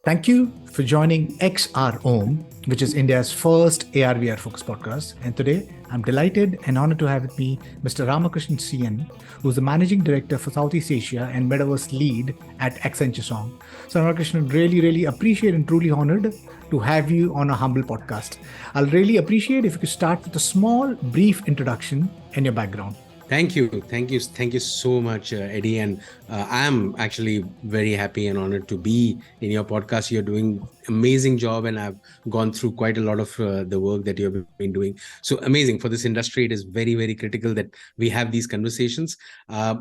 Thank you for joining XROM, which is India's first AR/VR focused podcast. And today, I'm delighted and honored to have with me Mr. Ramakrishnan C.N, who's the Managing Director for Southeast Asia and Metaverse Lead at Accenture Song. So, Ramakrishnan, really appreciate and truly honored to have you on a humble podcast. I'll really appreciate if you could start with a small, brief introduction and your background. Thank you so much, Eddie. And I'm actually very happy and honored to be in your podcast. You're doing amazing job, and I've gone through quite a lot of the work that you've been doing. So amazing for this industry. It is very critical that we have these conversations.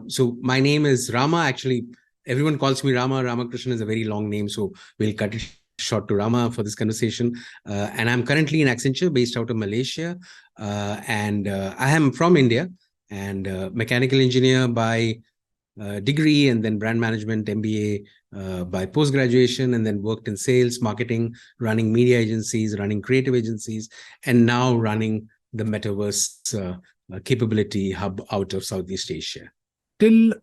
So my name is Rama. Actually, everyone calls me Rama. Ramakrishnan is a very long name, so we'll cut it short to Rama for this conversation. And I'm currently in Accenture, based out of Malaysia, and I am from India. And mechanical engineer by degree, and then brand management MBA by post-graduation, and then worked in sales, marketing, running media agencies, running creative agencies, and now running the Metaverse capability hub out of Southeast Asia. Till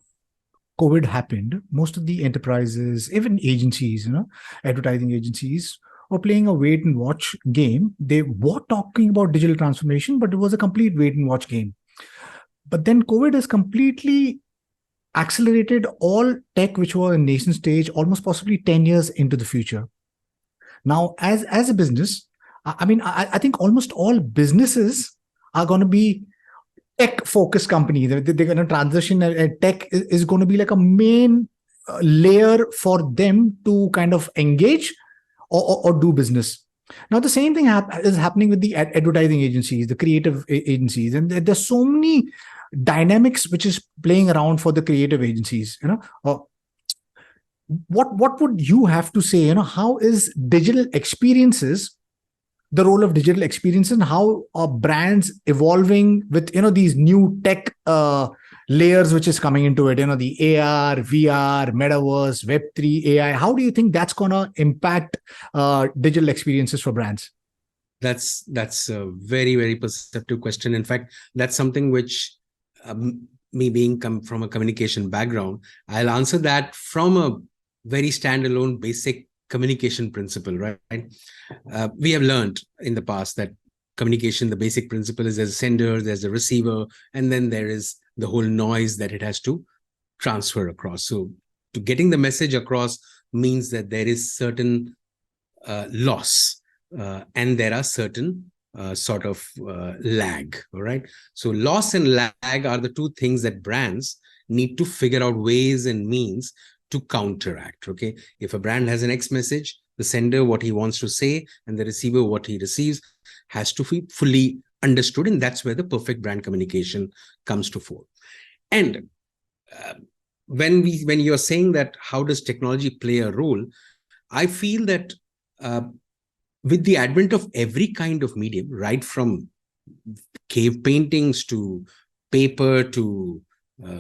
COVID happened, most of the enterprises, even agencies, advertising agencies, were playing a wait and watch game. They were talking about digital transformation, but it was a complete wait and watch game. But then COVID has completely accelerated all tech which were in nascent stage, almost possibly 10 years into the future. Now, as a business, I think almost all businesses are going to be tech-focused companies. They're going to transition, and tech is going to be like a main layer for them to kind of engage or do business. Now, the same thing is happening with the advertising agencies, the creative agencies, and there's so many dynamics which is playing around for the creative agencies. What would you have to say? How is digital experiences, the role of digital experiences, and how are brands evolving with these new tech layers which is coming into it? The AR, VR, Metaverse, Web3, AI. How do you think that's gonna impact digital experiences for brands? That's a very perceptive question. In fact, that's something which me being from a communication background, I'll answer that from a very standalone basic communication principle, right? We have learned in the past that communication, the basic principle is there's a sender, there's a receiver, and then there is the whole noise that it has to transfer across. So to getting the message across means that there is certain loss, and there are certain sort of lag, all right? So loss and lag are the two things that brands need to figure out ways and means to counteract, okay? If a brand has an X message, the sender, what he wants to say, and the receiver, what he receives, has to be fully understood, and that's where the perfect brand communication comes to fore. And when you're saying that, how does technology play a role? I feel that with the advent of every kind of medium, right from cave paintings to paper to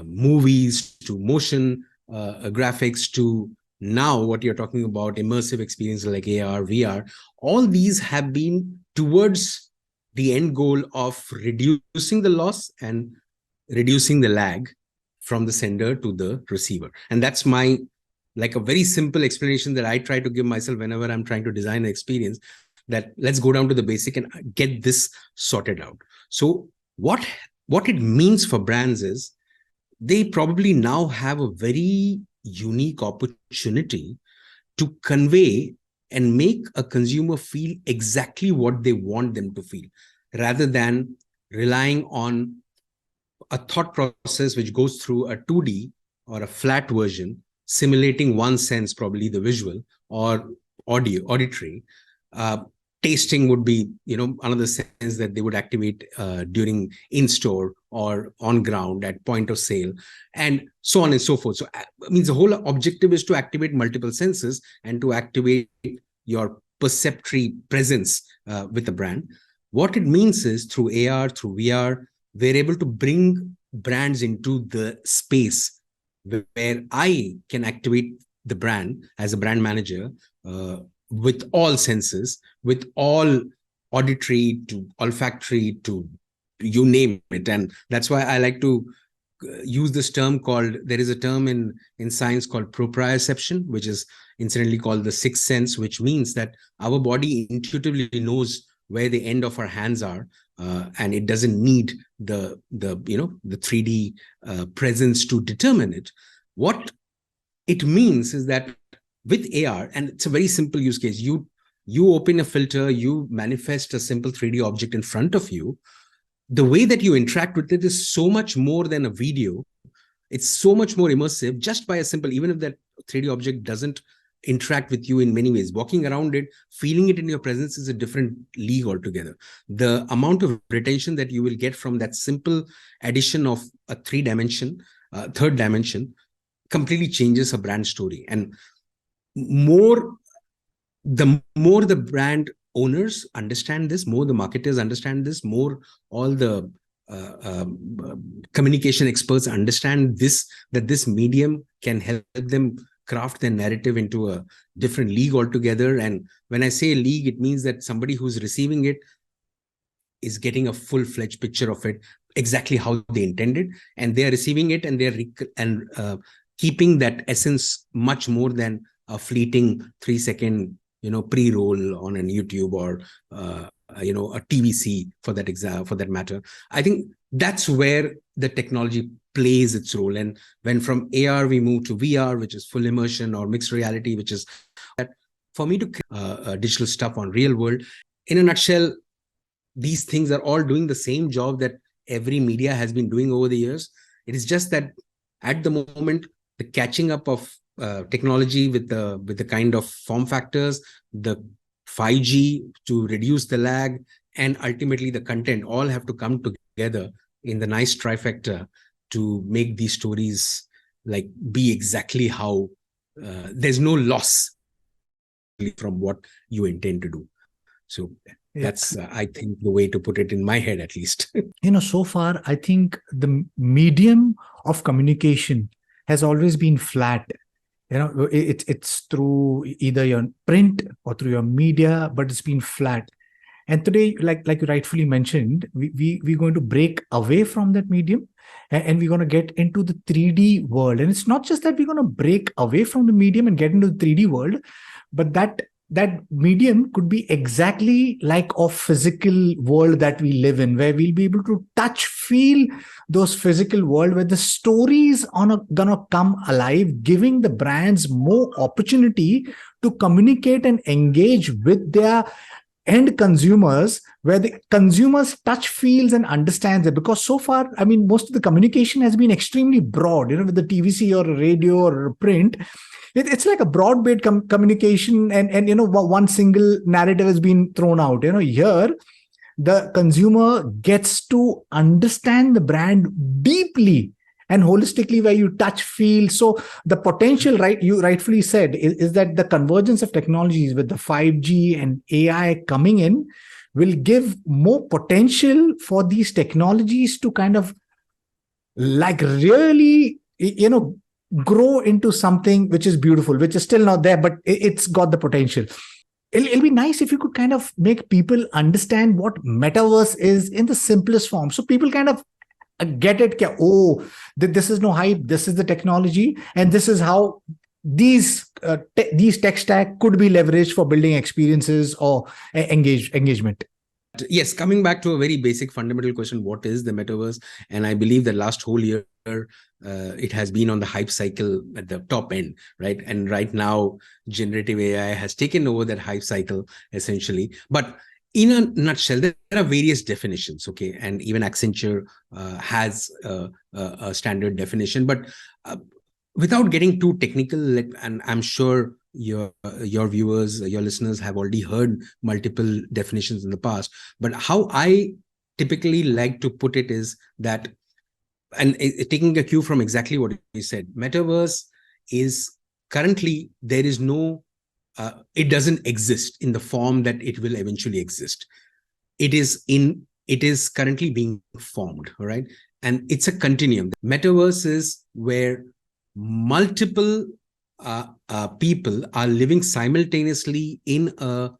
movies to motion graphics to now what you're talking about, immersive experiences like AR, VR, all these have been towards the end goal of reducing the loss and reducing the lag from the sender to the receiver. And that's my a very simple explanation that I try to give myself whenever I'm trying to design an experience, that let's go down to the basic and get this sorted out. So what it means for brands is they probably now have a very unique opportunity to convey and make a consumer feel exactly what they want them to feel, rather than relying on a thought process which goes through a 2D or a flat version, simulating one sense, probably the visual or auditory. Tasting would be, another sense that they would activate during in-store or on ground at point of sale, and so on and so forth. So it means the whole objective is to activate multiple senses and to activate your perceptory presence with the brand. What it means is through AR, through VR, we're able to bring brands into the space where I can activate the brand as a brand manager with all senses, with all auditory to olfactory to you name it. And that's why I like to use this term called, there is a term in science called proprioception, which is incidentally called the sixth sense, which means that our body intuitively knows where the end of our hands are, and it doesn't need the 3D presence to determine it. What it means is that with AR, and it's a very simple use case, you open a filter, you manifest a simple 3D object in front of you. The way that you interact with it is so much more than a video. It's so much more immersive just by a simple, even if that 3D object doesn't interact with you in many ways. Walking around it, feeling it in your presence is a different league altogether. The amount of retention that you will get from that simple addition of a third dimension completely changes a brand story. And the more the brand owners understand this, more the marketers understand this, more all the communication experts understand this, that this medium can help them craft their narrative into a different league altogether. And when I say league, it means that somebody who's receiving it is getting a full-fledged picture of it, exactly how they intended, and they are receiving it, and they're keeping that essence much more than a fleeting 3-second pre-roll on an YouTube or a TVC for that matter. I think that's where the technology plays its role. And when from AR we move to VR, which is full immersion, or mixed reality, which is that for me to digital stuff on real world. In a nutshell, these things are all doing the same job that every media has been doing over the years. It is just that at the moment, the catching up of technology with the kind of form factors, the 5G to reduce the lag, and ultimately the content all have to come together in the nice trifecta to make these stories like be exactly how there's no loss from what you intend to do. So that's I think the way to put it in my head, at least. So far I think the medium of communication has always been flat. It's through either your print or through your media, but it's been flat. And today, like you rightfully mentioned, we're going to break away from that medium, and we're going to get into the 3D world. And it's not just that we're going to break away from the medium and get into the 3D world, but that medium could be exactly like a physical world that we live in, where we'll be able to touch, feel those physical world, where the stories are gonna come alive, giving the brands more opportunity to communicate and engage with their end consumers, where the consumers touch, feels, and understands it. Because so far, I mean, most of the communication has been extremely broad, with the TVC or radio or print. It's like a broad-based communication, and one single narrative has been thrown out. Here, the consumer gets to understand the brand deeply and holistically, where you touch, feel. So the potential, right, you rightfully said, is that the convergence of technologies with the 5G and AI coming in will give more potential for these technologies to kind of like really, grow into something which is beautiful, which is still not there, but it's got the potential. It'll be nice if you could kind of make people understand what metaverse is in the simplest form, so people kind of get it. This is no hype. This is the technology, and this is how these tech stack could be leveraged for building experiences or engagement. Yes, coming back to a very basic fundamental question, what is the metaverse? And I believe that last whole year, it has been on the hype cycle at the top end, right? And right now, generative AI has taken over that hype cycle, essentially. But in a nutshell, there are various definitions, okay? And even Accenture has a standard definition. But without getting too technical, and I'm sure your viewers, your listeners have already heard multiple definitions in the past, but how I typically like to put it is that, and taking a cue from exactly what you said, metaverse is currently, there is no, it doesn't exist in the form that it will eventually exist. It is currently being formed, all right? And it's a continuum. Metaverse is where multiple people are living simultaneously in a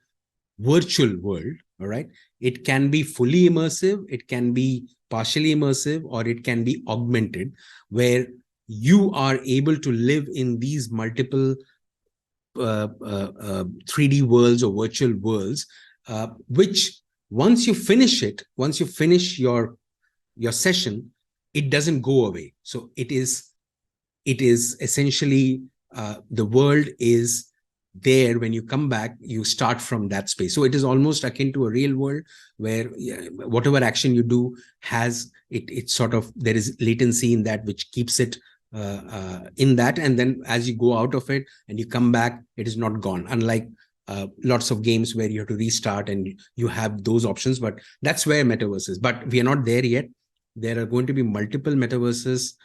virtual world, all right? It can be fully immersive, it can be partially immersive, or it can be augmented, where you are able to live in these multiple 3D worlds or virtual worlds, which once you finish it, once you finish your session, it doesn't go away. So it is essentially the world is there. When you come back, you start from that space. So it is almost akin to a real world where whatever action you do has it's sort of, there is latency in that which keeps it in that, and then as you go out of it and you come back, it is not gone, unlike lots of games where you have to restart and you have those options. But that's where metaverse is. But we are not there yet. There are going to be multiple metaverses,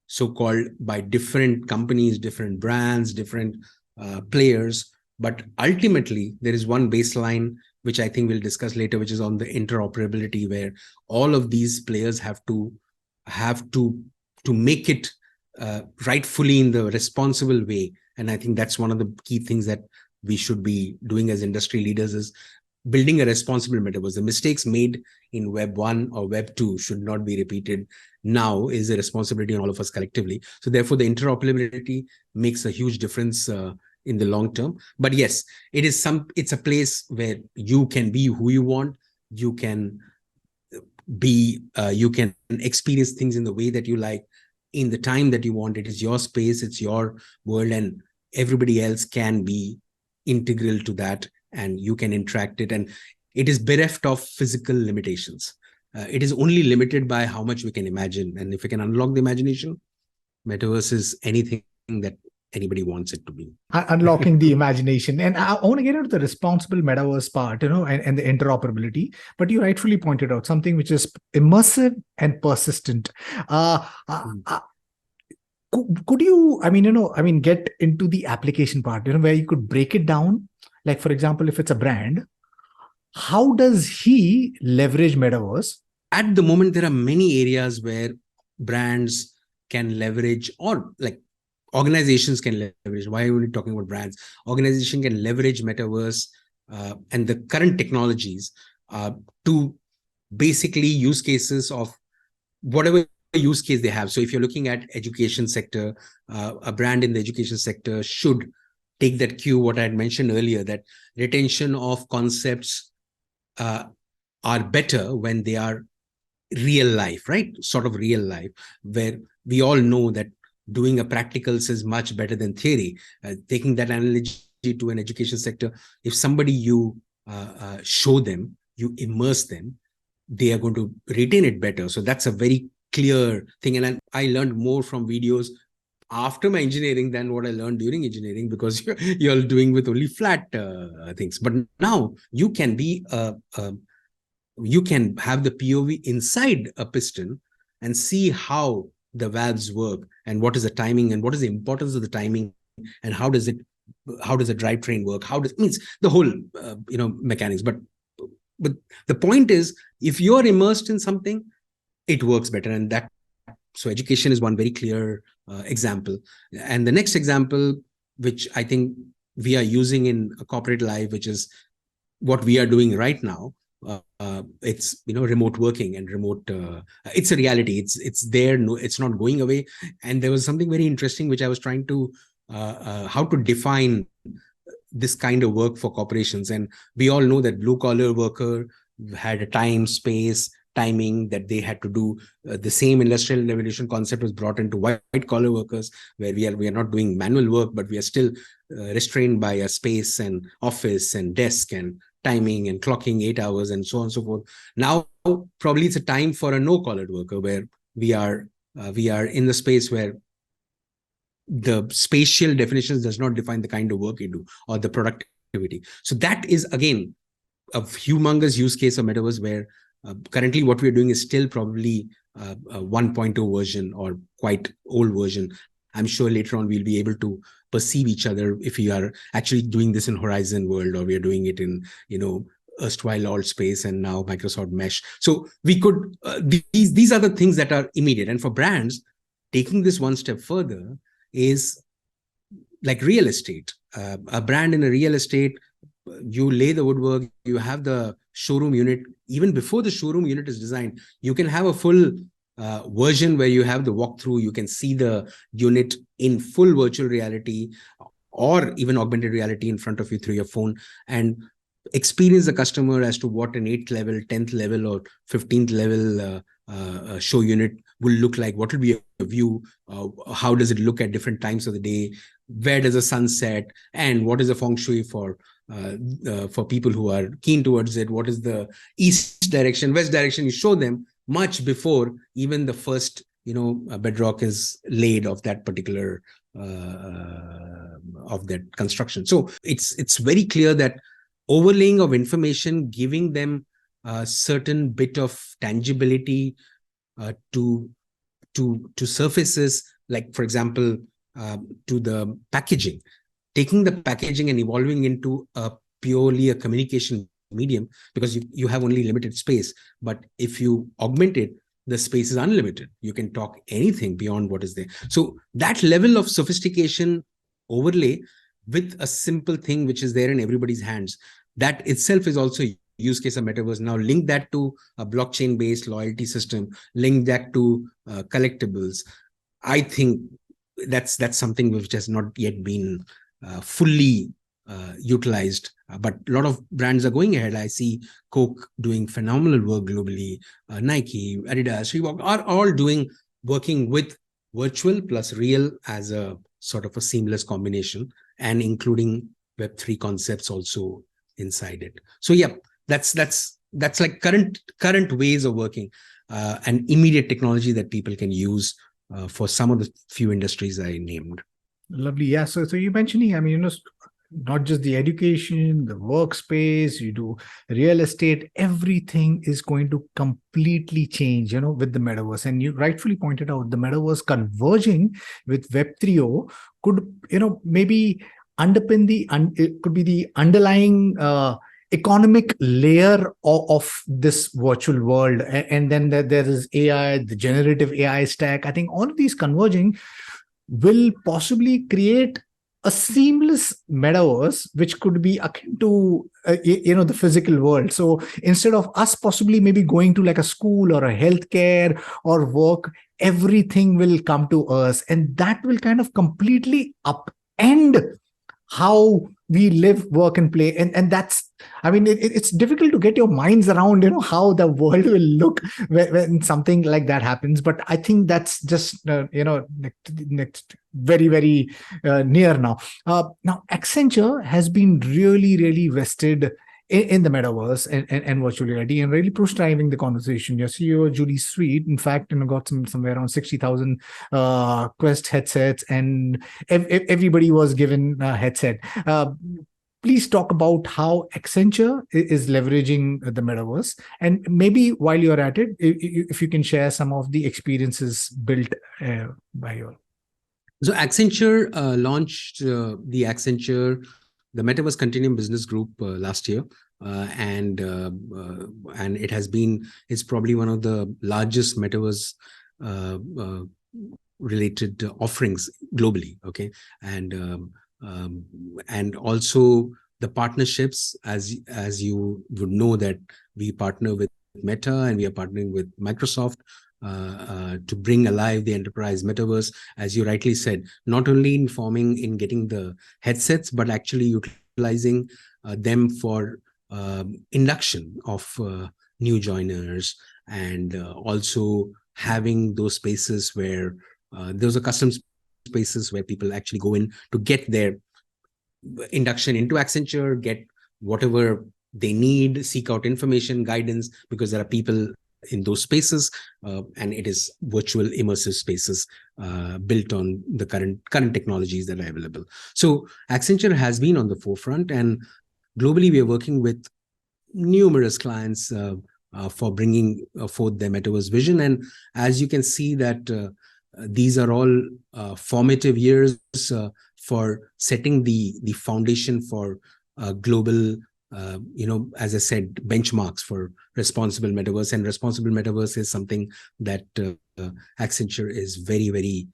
so-called, by different companies, different brands, different players. But ultimately, there is one baseline, which I think we'll discuss later, which is on the interoperability, where all of these players have to make it rightfully in the responsible way. And I think that's one of the key things that we should be doing as industry leaders, is building a responsible metaverse. The mistakes made in Web 1 or Web 2 should not be repeated. Now is a responsibility on all of us collectively. So therefore, the interoperability makes a huge difference in the long term. But yes, it's a place where you can be who you want. You can you can experience things in the way that you like, in the time that you want. It is your space, it's your world, and everybody else can be integral to that, and you can interact it. And it is bereft of physical limitations. It is only limited by how much we can imagine. And if we can unlock the imagination, metaverse is anything that anybody wants it to be. Unlocking the imagination. And I want to get into the responsible metaverse part, and the interoperability. But you rightfully pointed out something which is immersive and persistent. Could you, get into the application part, where you could break it down? Like, for example, if it's a brand, how does he leverage metaverse? At the moment, there are many areas where brands can leverage, or like organizations can leverage. Why are we talking about brands? Organization can leverage metaverse and the current technologies to basically use cases of whatever use case they have. So if you're looking at education sector, a brand in the education sector should take that cue, what I had mentioned earlier, that retention of concepts are better when they are real life, right? Sort of real life, where we all know that doing a practicals is much better than theory. Taking that analogy to an education sector, if somebody you show them, you immerse them, they are going to retain it better. So that's a very clear thing. And I learned more from videos after my engineering than what I learned during engineering, because you're doing with only flat things. But now you can be you can have the POV inside a piston and see how the valves work, and what is the timing, and what is the importance of the timing, and how does the drivetrain work, means the whole mechanics. But the point is, if you're immersed in something, it works better. And that, so education is one very clear example. And the next example, which I think we are using in a corporate life, which is what we are doing right now, it's remote working and remote. It's a reality. It's there. No, it's not going away. And there was something very interesting which I was trying to how to define this kind of work for corporations. And we all know that blue collar worker had a time, space, timing that they had to do. The same industrial revolution concept was brought into white collar workers, where we are not doing manual work, but we are still restrained by a space and office and desk and timing and clocking 8 hours and so on and so forth. Now, probably it's a time for a no-collared worker, where we are in the space where the spatial definitions does not define the kind of work you do or the productivity. So that is, again, a humongous use case of metaverse, where currently what we're doing is still probably a 1.0 version or quite old version. I'm sure later on we'll be able to perceive each other if we are actually doing this in Horizon World, or we are doing it in, erstwhile alt space and now Microsoft Mesh. So we could, these are the things that are immediate. And for brands, taking this one step further is like real estate. A brand in a real estate, you lay the woodwork, you have the showroom unit. Even before the showroom unit is designed, you can have a full version where you have the walkthrough. You can see the unit in full virtual reality or even augmented reality in front of you through your phone, and experience the customer as to what an 8th level, 10th level, or 15th level show unit will look like. What will be a view? How does it look at different times of the day? Where does the sun set? And what is the feng shui for people who are keen towards it? What is the east direction, west direction? You show them much before even the first bedrock is laid of that particular of that construction. So it's very clear that overlaying of information, giving them a certain bit of tangibility to surfaces, like for example, to the packaging, taking the packaging and evolving into purely a communication medium, because you have only limited space. But if you augment it, the space is unlimited. You can talk anything beyond what is there. So that level of sophistication overlay with a simple thing which is there in everybody's hands, that itself is also a use case of metaverse. Now link that to a blockchain based loyalty system, link that to collectibles. I think that's something which has not yet been fully utilized, but a lot of brands are going ahead. I see Coke doing phenomenal work globally. Nike, Adidas, Reebok are all working with virtual plus real as a sort of a seamless combination, and including Web3 concepts also inside it. So yeah, that's like current ways of working, and immediate technology that people can use for some of the few industries I named. Lovely. Yeah. So you're mentioning, I mean, not just the education, the workspace, you do real estate, everything is going to completely change, with the metaverse. And you rightfully pointed out the metaverse converging with Web 3.0 could, maybe underpin it could be the underlying economic layer of this virtual world. And then there is AI, the generative AI stack. I think all of these converging will possibly create a seamless metaverse, which could be akin to the physical world. So instead of us possibly maybe going to like a school or a healthcare or work, everything will come to us, and that will kind of completely upend how we live, work, and play. And that's, I mean, it's difficult to get your minds around, how the world will look when something like that happens. But I think that's just, next very, very near now. Now, Accenture has been really, really vested in the metaverse and virtual reality, and really push driving the conversation. Your CEO, Julie Sweet, in fact, got somewhere around 60,000 Quest headsets, and everybody was given a headset. Please talk about how Accenture is leveraging the metaverse, and maybe while you're at it, if you can share some of the experiences built by you. So Accenture launched the Metaverse Continuum business group last year, and it's probably one of the largest metaverse related offerings globally. Okay, and also the partnerships, as you would know, that we partner with Meta and we are partnering with Microsoft to bring alive the enterprise metaverse, as you rightly said, not only in getting the headsets, but actually utilizing them for induction of new joiners, and also having those spaces where those are custom spaces where people actually go in to get their induction into Accenture, get whatever they need, seek out information, guidance, because there are people in those spaces, and it is virtual immersive spaces built on the current technologies that are available. So Accenture has been on the forefront, and globally we are working with numerous clients for bringing forth their metaverse vision. And as you can see that these are all formative years for setting the foundation for global as I said, benchmarks for responsible metaverse. And responsible metaverse is something that Accenture is very, very,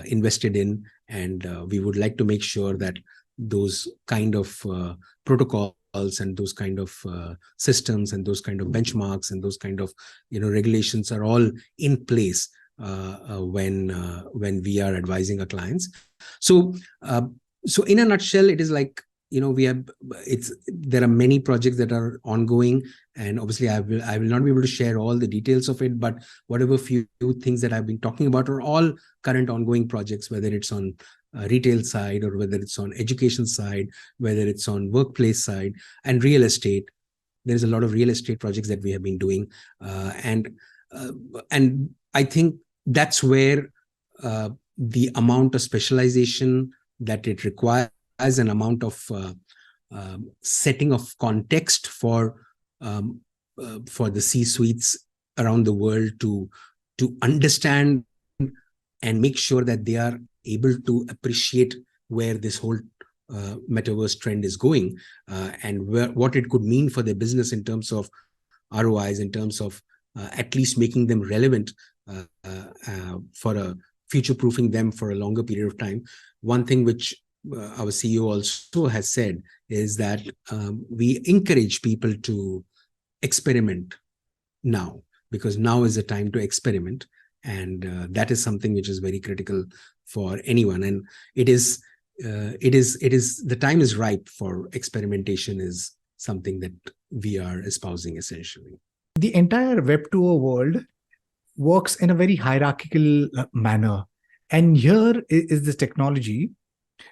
invested in. And we would like to make sure that those kind of protocols and those kind of systems and those kind of benchmarks and those kind of regulations are all in place when we are advising our clients. So so in a nutshell, it is like, there are many projects that are ongoing, and obviously I will not be able to share all the details of it, but whatever few things that I've been talking about are all current ongoing projects, whether it's on retail side, or whether it's on education side, whether it's on workplace side, and real estate. There's a lot of real estate projects that we have been doing, and I think that's where the amount of specialization that it requires, an amount of setting of context for the C-suites around the world to understand and make sure that they are able to appreciate where this whole metaverse trend is going, and what it could mean for their business in terms of ROIs, in terms of at least making them relevant for a future-proofing them for a longer period of time. One thing which our CEO also has said is that we encourage people to experiment now, because now is the time to experiment, and that is something which is very critical for anyone. And it is the time is ripe for experimentation, is something that we are espousing essentially. The entire Web 2.0 world works in a very hierarchical manner. And here is this technology,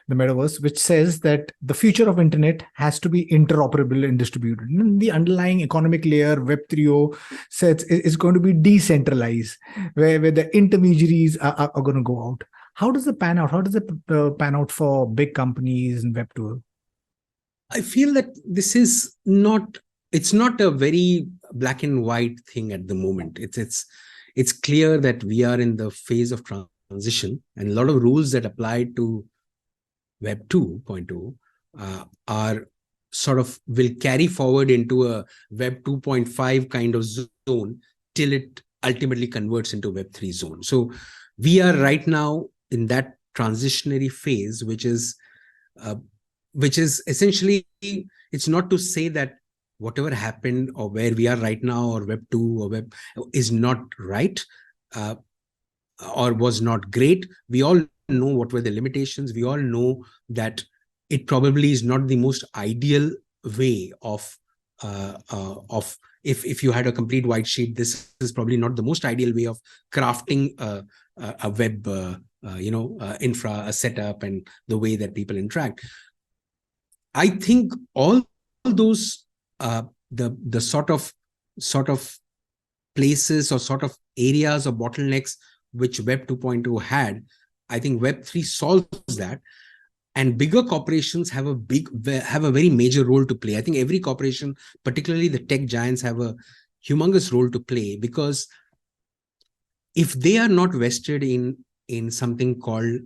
the metaverse, which says that the future of internet has to be interoperable and distributed. And the underlying economic layer, Web 3.0, says is going to be decentralized, where the intermediaries are going to go out. How does it pan out? How does it pan out for big companies in Web 2.0? I feel that this is it's not a very black and white thing at the moment. It's clear that we are in the phase of transition, and a lot of rules that apply to Web 2.0 are sort of will carry forward into a Web 2.5 kind of zone till it ultimately converts into Web 3 zone. So we are right now in that transitionary phase, which is essentially, it's not to say that whatever happened or where we are right now or Web 2 or Web is not right or was not great. We all know what were the limitations. We all know that it probably is not the most ideal way of if you had a complete white sheet, this is probably not the most ideal way of crafting a web infra, a setup, and the way that people interact. I think all those the sort of places or sort of areas or bottlenecks which Web 2.0 had, I think Web 3 solves that, and bigger corporations have a very major role to play. I think every corporation, particularly the tech giants, have a humongous role to play, because if they are not vested in something called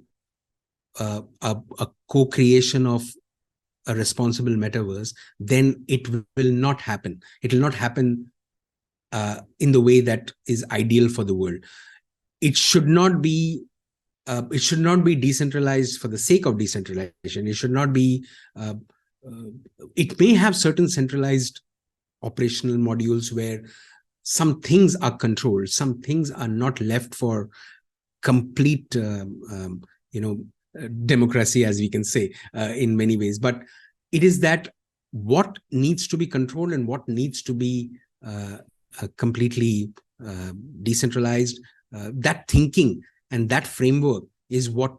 a co-creation of a responsible metaverse, then it will not happen. It will not happen in the way that is ideal for the world. It should not be decentralized for the sake of decentralization. It should not be. It may have certain centralized operational modules where some things are controlled, some things are not left for complete, democracy, as we can say, in many ways. But it is that what needs to be controlled and what needs to be completely decentralized, that thinking and that framework is what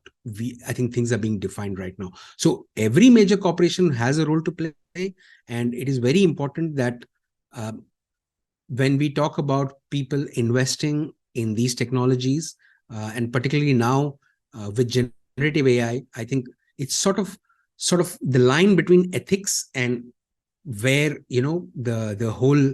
I think things are being defined right now. So every major corporation has a role to play, and it is very important that when we talk about people investing in these technologies, and particularly now with generative AI, I think it's sort of the line between ethics and where the whole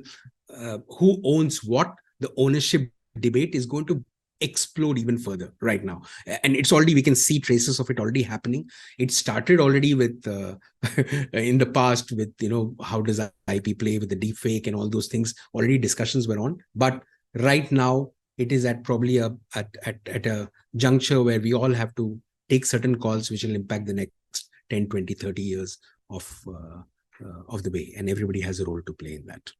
who owns what, the ownership debate is going to explode even further right now. And it's already, we can see traces of it already happening. It started already with in the past with how does IP play with the deepfake and all those things. Already discussions were on, but right now it is at probably at a juncture where we all have to take certain calls which will impact the next 10, 20, 30 years of the way, and everybody has a role to play in that.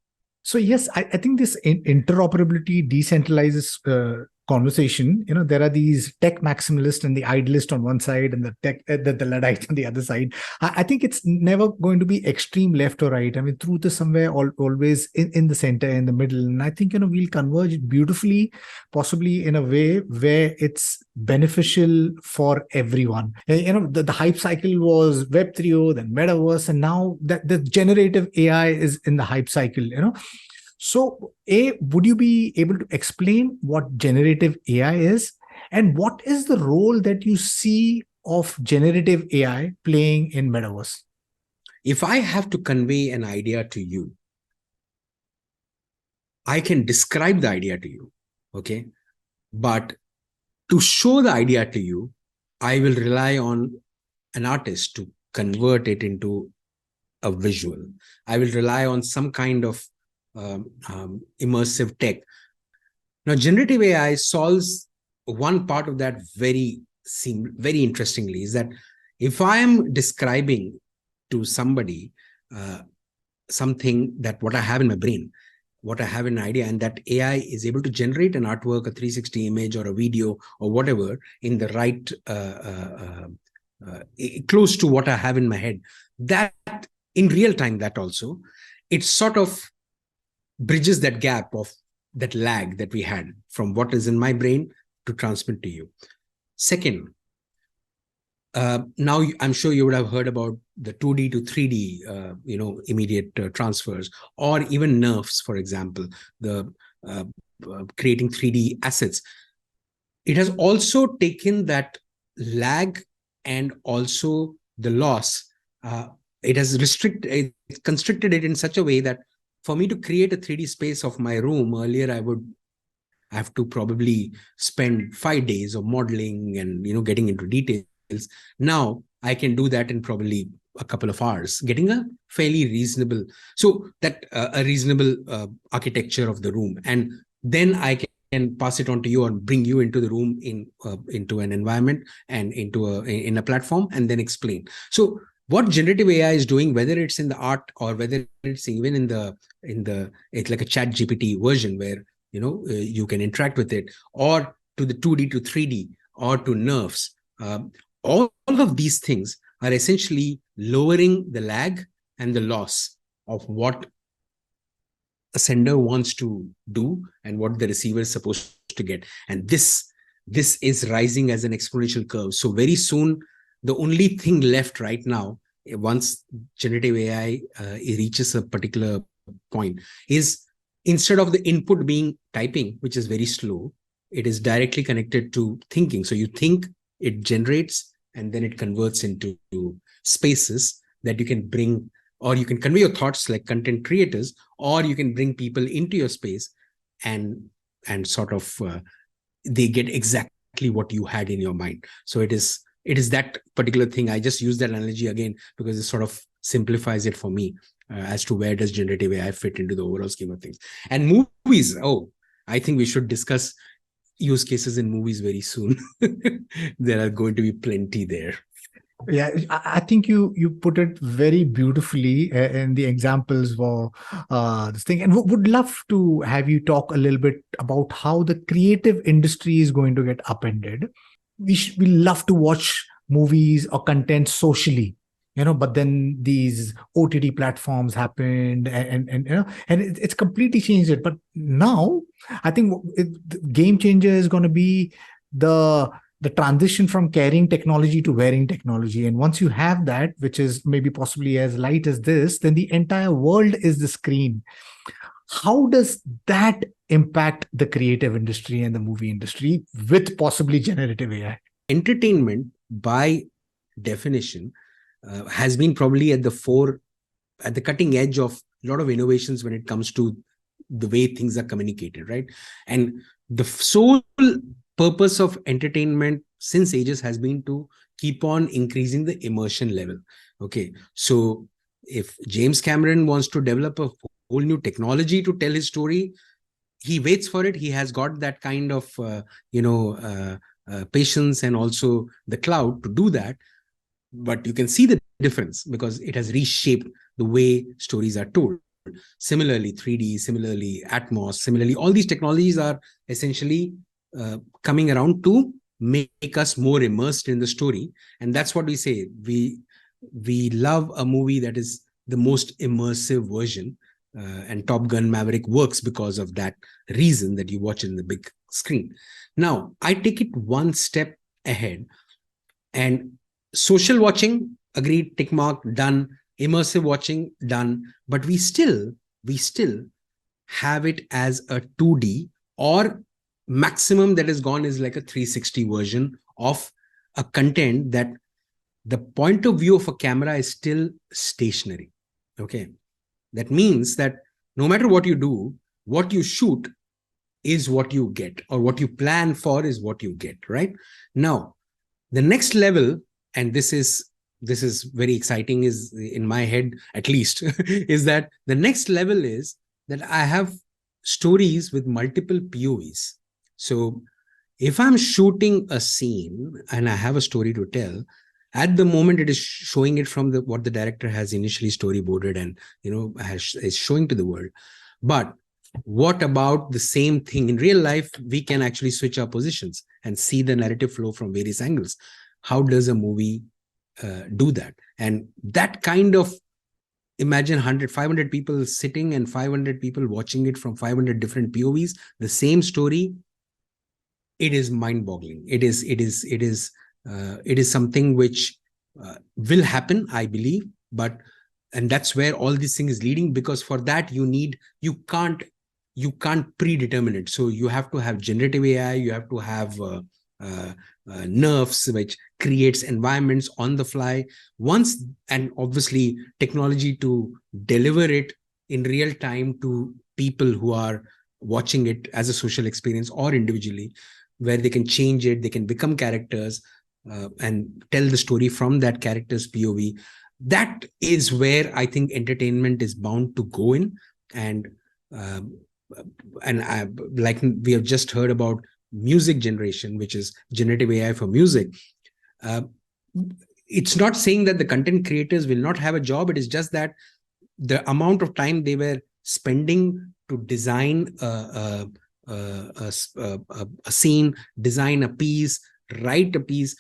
So yes, I think this interoperability decentralizes conversation. There are these tech maximalists and the idealist on one side, and the tech the Luddite on the other side. I think it's never going to be extreme left or right. I mean, truth is somewhere always in the center, in the middle. And I think we'll converge beautifully, possibly in a way where it's beneficial for everyone. The hype cycle was Web 3.0, then Metaverse, and now that the generative AI is in the hype cycle. So, would you be able to explain what generative AI is, and what is the role that you see of generative AI playing in Metaverse? If I have to convey an idea to you, I can describe the idea to you, okay? But to show the idea to you, I will rely on an artist to convert it into a visual. I will rely on some kind of immersive tech. Now, generative AI solves one part of that very interestingly, is that if I am describing to somebody something that what I have in my brain, what I have an idea, and that AI is able to generate an artwork, a 360 image or a video or whatever in the right, close to what I have in my head, that in real time, that also, it sort of bridges that gap of that lag that we had from what is in my brain to transmit to you. Second, now I'm sure you would have heard about the 2D to 3D, immediate transfers, or even nerfs, for example, the creating 3D assets. It has also taken that lag and also the loss. It has constricted it in such a way that for me to create a 3D space of my room, earlier I would have to probably spend 5 days of modeling and getting into details. Now I can do that in probably a couple of hours, getting a fairly reasonable, a reasonable architecture of the room, and then I can pass it on to you and bring you into the room into an environment and in a platform, and then explain. So what generative AI is doing, whether it's in the art or whether it's even it's like a chat GPT version where you can interact with it, or to the 2D to 3D, or to nerfs, all of these things are essentially lowering the lag and the loss of what a sender wants to do and what the receiver is supposed to get. And this is rising as an exponential curve. So very soon, the only thing left right now, once generative AI reaches a particular point, is instead of the input being typing, which is very slow, it is directly connected to thinking. So you think, it generates, and then it converts into spaces that you can bring, or you can convey your thoughts like content creators, or you can bring people into your space and sort of they get exactly what you had in your mind. So it is that particular thing. I just use that analogy again because it sort of simplifies it for me as to where does generative AI fit into the overall scheme of things. And movies, I think we should discuss use cases in movies very soon. There are going to be plenty there. Yeah, I think you put it very beautifully in the examples for this thing, and would love to have you talk a little bit about how the creative industry is going to get upended. We love to watch movies or content socially, but then these OTT platforms happened, and it's completely changed it. But now I think the game changer is going to be the transition from carrying technology to wearing technology. And once you have that, which is maybe possibly as light as this, then the entire world is the screen. How does that impact the creative industry and the movie industry with possibly generative AI? Entertainment, by definition, has been probably at the cutting edge of a lot of innovations when it comes to the way things are communicated, right? And the sole purpose of entertainment since ages has been to keep on increasing the immersion level. Okay, so if James Cameron wants to develop a whole new technology to tell his story, he waits for it. He has got that kind of patience and also the clout to do that. But you can see the difference because it has reshaped the way stories are told. Similarly, 3D, similarly, Atmos, similarly, all these technologies are essentially coming around to make us more immersed in the story. And that's what we say. We love a movie that is the most immersive version. And Top Gun Maverick works because of that reason that you watch it in the big screen. Now, I take it one step ahead. And social watching, agreed, tick mark, done. Immersive watching, done. But we still have it as a 2D, or maximum that is gone is like a 360 version of a content that the point of view of a camera is still stationary. Okay. That means that no matter what you do, what you shoot is what you get, or what you plan for is what you get, right? Now, the next level, and this is very exciting, is in my head at least, is that the next level is that I have stories with multiple POVs. So if I'm shooting a scene and I have a story to tell, at the moment it is showing it from what the director has initially storyboarded and is showing to the world. But what about the same thing in real life? We can actually switch our positions and see the narrative flow from various angles. How does a movie do that? And that kind of, imagine 100, 500 people sitting and 500 people watching it from 500 different POVs, the same story. It is mind-boggling. It is something which will happen, I believe. And that's where all this thing is leading, because for that you can't predetermine it. So you have to have generative AI, you have to have nerves, which creates environments on the fly and obviously technology to deliver it in real time to people who are watching it as a social experience or individually, where they can change it, they can become characters and tell the story from that character's POV. That is where I think entertainment is bound to go in. And like we have just heard about music generation, which is generative AI for music. It's not saying that the content creators will not have a job. It is just that the amount of time they were spending to design a scene, design a piece, write a piece,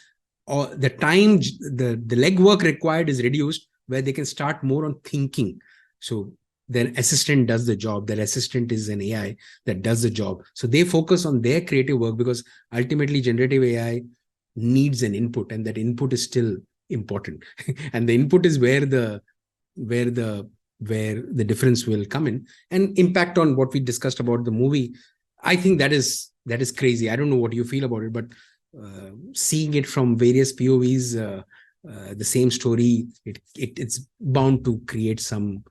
or the time, the legwork required is reduced, where they can start more on thinking. So their assistant does the job. Their assistant is an AI that does the job. So they focus on their creative work, because ultimately generative AI needs an input, and that input is still important. And the input is where the difference will come in and impact on what we discussed about the movie. I think that is crazy. I don't know what you feel about it, but seeing it from various POVs, the same story, it's bound to create some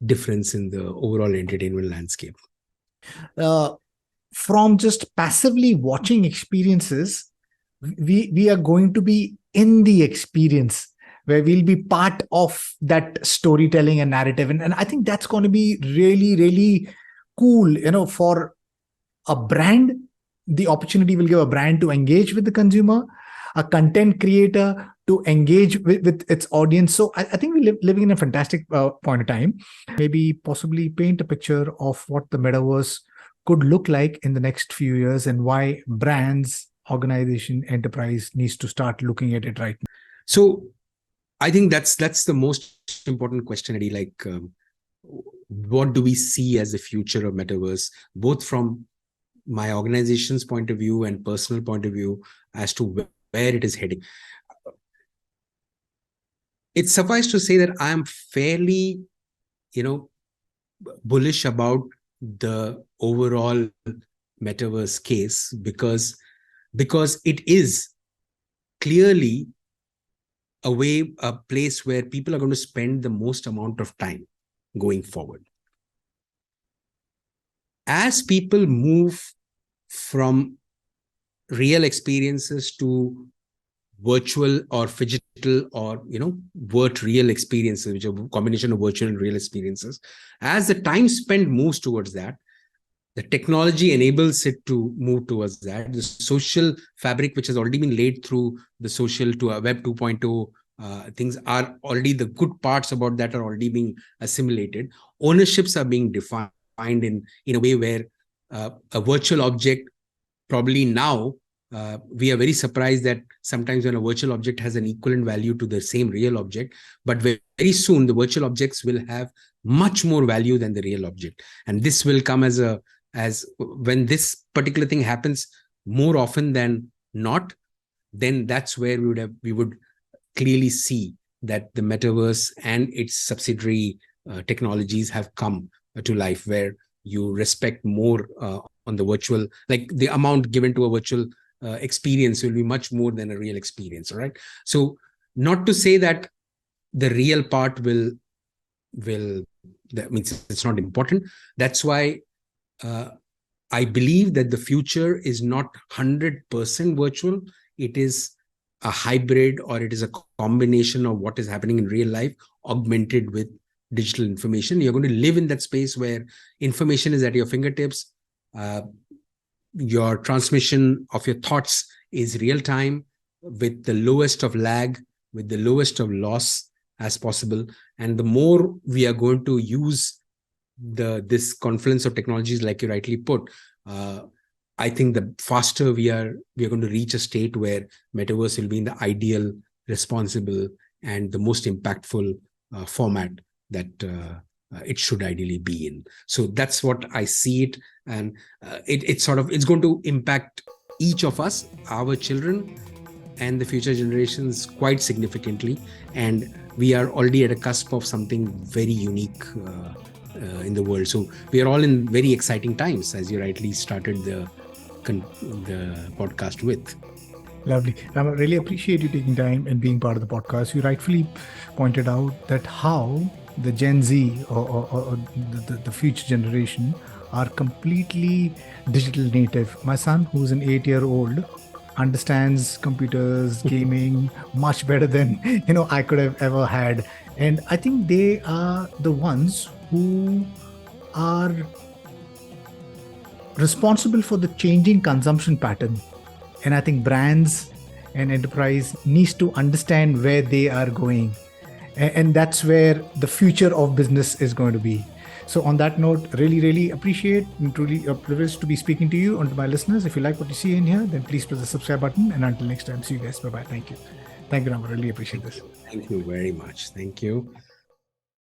difference in the overall entertainment landscape. From just passively watching experiences, we are going to be in the experience, where we'll be part of that storytelling and narrative. And I think that's going to be really, really cool, for a brand. The opportunity will give a brand to engage with the consumer, a content creator to engage with its audience. So I think we're living in a fantastic point of time. Maybe possibly paint a picture of what the metaverse could look like in the next few years, and why brands, organization, enterprise needs to start looking at it right now. So I think that's the most important question, Eddie. Like, what do we see as the future of metaverse, both from my organization's point of view and personal point of view, as to where it is heading? It's suffice to say that I am fairly, bullish about the overall metaverse case, because it is clearly a place where people are going to spend the most amount of time going forward. As people move from real experiences to virtual or phygital or real experiences, which are a combination of virtual and real experiences, as the time spent moves towards that, the technology enables it to move towards that. The social fabric, which has already been laid through the social to a Web 2.0 Things are already, the good parts about that are already being assimilated. Ownerships are being defined in a way where a virtual object, probably now, we are very surprised that sometimes when a virtual object has an equivalent value to the same real object, but very soon the virtual objects will have much more value than the real object. And this will come as when this particular thing happens more often than not, then that's where we would clearly see that the metaverse and its subsidiary technologies have come to life, where you respect more on the virtual, like the amount given to a virtual experience will be much more than a real experience, right? So not to say that the real part that means it's not important. That's why I believe that the future is not 100% virtual. It is a hybrid, or it is a combination of what is happening in real life augmented with digital information. You're going to live in that space where information is at your fingertips. Your transmission of your thoughts is real time, with the lowest of lag, with the lowest of loss as possible. And the more we are going to use this confluence of technologies, like you rightly put, I think the faster we are going to reach a state where metaverse will be in the ideal, responsible, and the most impactful format that it should ideally be in. So that's what I see it. And it's going to impact each of us, our children, and the future generations quite significantly. And we are already at a cusp of something very unique in the world. So we are all in very exciting times, as you rightly started the podcast with. Lovely. I really appreciate you taking time and being part of the podcast. You rightfully pointed out that how the Gen Z or the future generation are completely digital native. My son, who's an 8-year-old, understands computers, gaming much better than I could have ever had. And I think they are the ones who are responsible for the changing consumption pattern. And I think brands and enterprise needs to understand where they are going. And that's where the future of business is going to be. So on that note, really, really appreciate and truly a privilege to be speaking to you and to my listeners. If you like what you see in here, then please press the subscribe button. And until next time, see you guys. Bye-bye. Thank you. Thank you, Ram. Really appreciate this. Thank you very much. Thank you.